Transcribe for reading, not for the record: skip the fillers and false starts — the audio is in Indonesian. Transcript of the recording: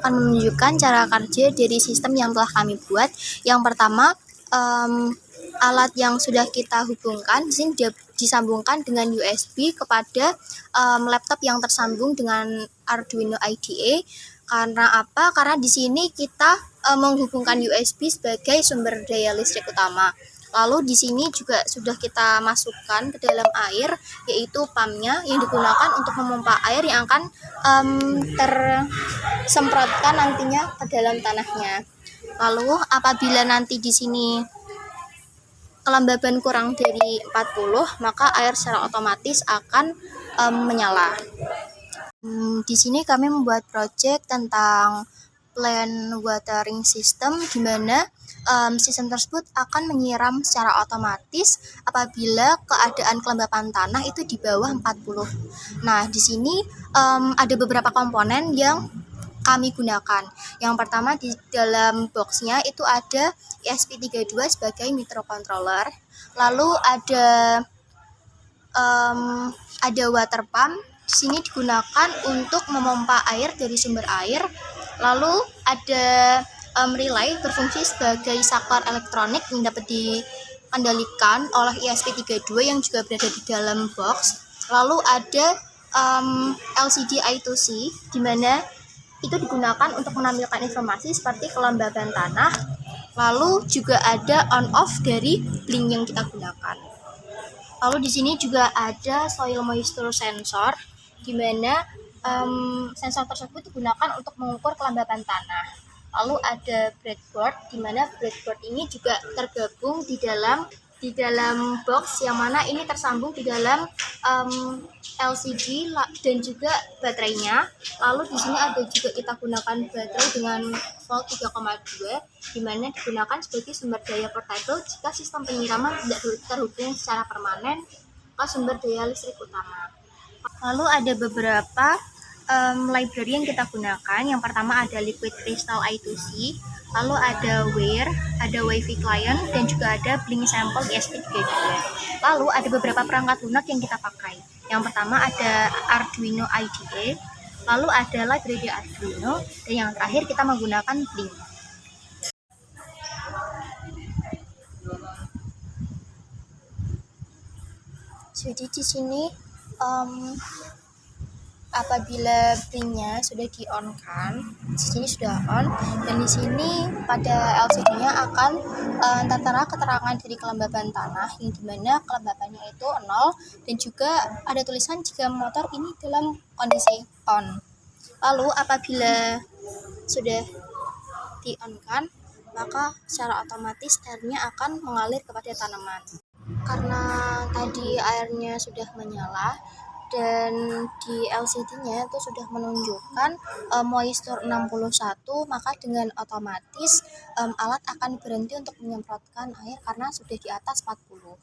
akan menunjukkan cara kerja dari sistem yang telah kami buat. Yang pertama, alat yang sudah kita hubungkan di sini disambungkan dengan USB kepada laptop yang tersambung dengan Arduino IDE. Karena apa? Karena di sini kita menghubungkan USB sebagai sumber daya listrik utama. Lalu di sini juga sudah kita masukkan ke dalam air, yaitu pumpnya yang digunakan untuk memompa air yang akan tersemprotkan nantinya ke dalam tanahnya. Lalu apabila nanti di sini kelembaban kurang dari 40, maka air secara otomatis akan menyala. Di sini kami membuat project tentang plant watering system, di mana sistem tersebut akan menyiram secara otomatis apabila keadaan kelembapan tanah itu di bawah 40. Nah, di sini ada beberapa komponen yang kami gunakan. Yang pertama, di dalam boxnya itu ada ESP32 sebagai microcontroller. Lalu ada water pump. Di sini digunakan untuk memompa air dari sumber air. Lalu ada relay berfungsi sebagai saklar elektronik yang dapat dikendalikan oleh ESP32 yang juga berada di dalam box. Lalu ada LCD I2C, di mana itu digunakan untuk menampilkan informasi seperti kelembaban tanah. Lalu juga ada on-off dari blink yang kita gunakan. Lalu di sini juga ada soil moisture sensor, di mana sensor tersebut digunakan untuk mengukur kelembapan tanah. Lalu ada breadboard, di mana breadboard ini juga tergabung di dalam box yang mana ini tersambung di dalam LCD dan juga baterainya. Lalu di sini ada juga kita gunakan baterai dengan volt 3,2, di mana digunakan sebagai sumber daya portable jika sistem penyiraman tidak terhubung secara permanen ke sumber daya listrik utama. Lalu ada beberapa library yang kita gunakan. Yang pertama ada Liquid Crystal I2C, lalu ada Wear, ada Wi-Fi Client, dan juga ada Blink Sample ESP32. Lalu ada beberapa perangkat lunak yang kita pakai. Yang pertama ada Arduino IDE, lalu ada library Arduino, dan yang terakhir kita menggunakan Blink. Jadi di sini apabila blinknya sudah di-on-kan, di sini sudah on, dan di sini pada LCD-nya akan tertera keterangan dari kelembaban tanah, yang dimana kelembapannya itu 0, dan juga ada tulisan jika motor ini dalam kondisi on. Lalu apabila sudah di-on-kan, maka secara otomatis airnya akan mengalir kepada tanaman. Karena tadi airnya sudah menyala dan di LCD-nya itu sudah menunjukkan moisture 61, maka dengan otomatis alat akan berhenti untuk menyemprotkan air karena sudah di atas 40.